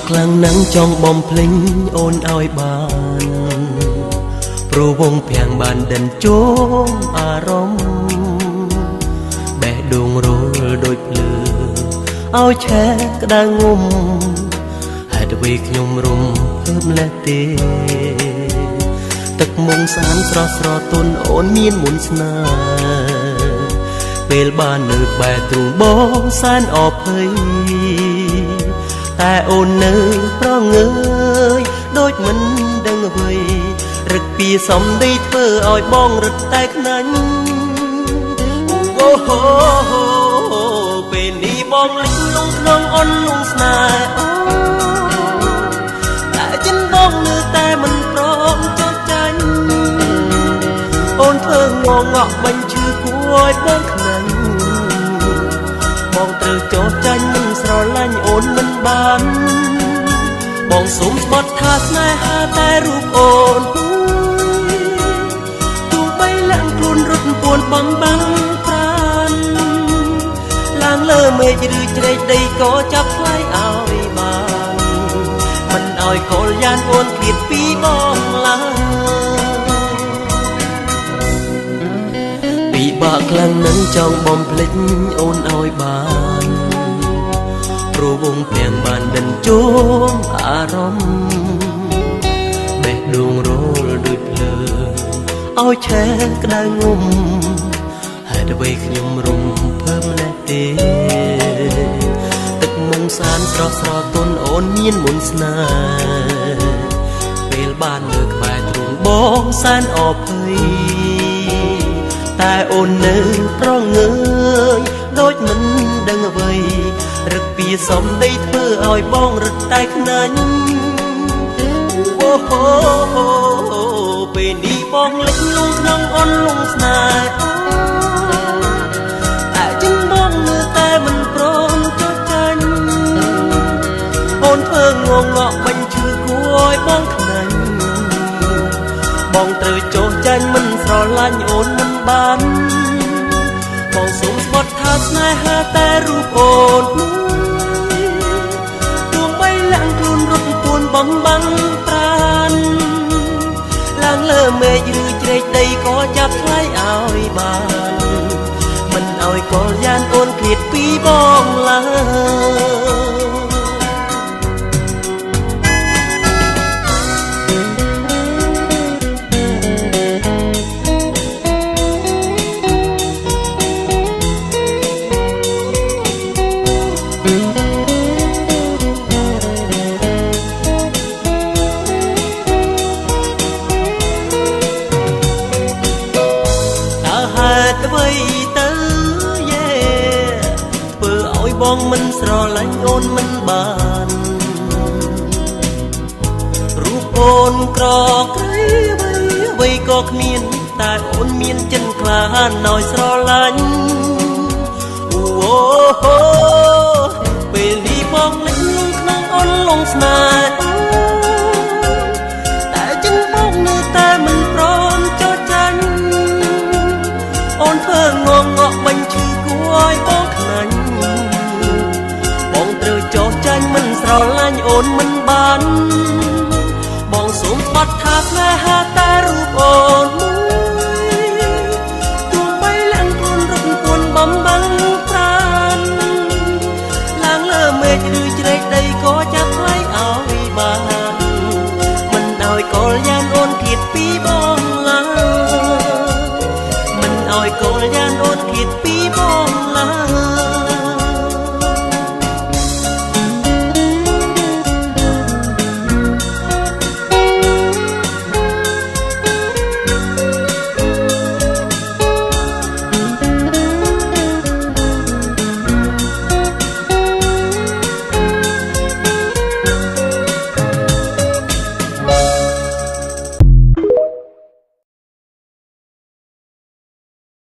ខ្លាំងណាស់ចង់បំភ្លេងអូនឲ្យបានព្រោះវងភាំងបានដិនជោមអារម្មណ៍បេះដូងរលដូចភ្លើឲ្យឆេះក្តៅងុំហេតុអ្វីខ្ញុំរំភើបលេះទេទឹកមុងសានស្រស់ស្រទន់អូនមានមុនស្នេហ៍ពេលបាននៅក្បែរទ្រូងបងសែនអភ័យតែអូននៅប្រងើយដូចមិនដឹងអ្វីរឹកពីសំដីធ្វើឲ្យបងរឹតតែខ្នាញ់អូហូពេលនេះបងលិចលងក្នុងអន់លងស្នេហ៍តែចិនបងនៅតែមិនព្រមចោះចាញ់អូនធ្វើងងក់បាញ់ឈឺគួរឲ្យបងខ្នាញ់បងត្រូវចោះចាញ់មិនស្រឡាញ់អូនមិនបានបងសុំស្បត់ថាស្នេហាតែរូបអូនទោះបីលាក់ខ្លួនរត់ពួនបងបាំងប្រានឡើងលើមេឃឬជ្រែកដីក៏ចាប់ថ្លៃឲ្យបានមិនឲ្យកលយ៉ានអូនឃ្លាតពីបងឡើយពិបាកខ្លាំងណាស់ចង់បំភ្លេចអូនឲ្យបានព្រោះវងភាំងបានដិនជោមអារម្មណ៍បេះដូងរលដូចភ្លើឲ្យឆេះក្តៅងុំហេតុអ្វីខ្ញុំរំភើបលេះទេទឹកមុងសានស្រស់ស្រទន់អូនមានមុនស្នេហ៍ពេលបាននៅក្បែរទ្រូងបងសែនអភ័យតែអូននៅប្រងើយដូចមិនដឹងអ្វីរឹកពីសំដីធ្វើឲ្យបងរឹតតែខ្នាញ់អូហូពេលនេះបងលិចលងក្នុងអន់លងស្នេហ៍តែចិនបងនៅតែមិនព្រមចោះចាញ់អូនធ្វើងងក់បាញ់ឈឺគួរឲ្យបងខ្នាញ់បងត្រូវចោះចាញ់មិនស្រឡាញ់អូនមិនបានបងសុំស្បត់ថាស្នេហាតែរូបអូនទោះបីលាក់ខ្លួនរត់ពួនបងបាំងប្រានឡើងលើមេឃឬជ្រែកដីក៏ចាប់ថ្លៃឲ្យបានមិនឲ្យកលយ៉ានអូនឃ្លាតពីបងឡើយបងមិនស្រឡាញ់អូនមិនបានរូបអូនក្រក្រៃអ្វីក៏គ្មានតែអូនមានចិនក្លាហានឲ្យស្រឡាញ់អូហូពេលនេះបងលិចលងក្នុងអន់លងស្នេហ៍តែចិនបងនៅតែមិនព្រមចោះចាញ់អូនធ្វើងងក់បាញ់ឈឺគួរឲ្យបងខ្នាញ់បងត្រូវចោះចាញ់មិនស្រឡាញ់អូនមិនបានបងសូមបាត់ថាស្នេហាតែរូបអូនទោះបីលាក់ខ្លួនរត់ពួនបំបាំងប្រានឡើងលើមេឃឬជ្រែកដី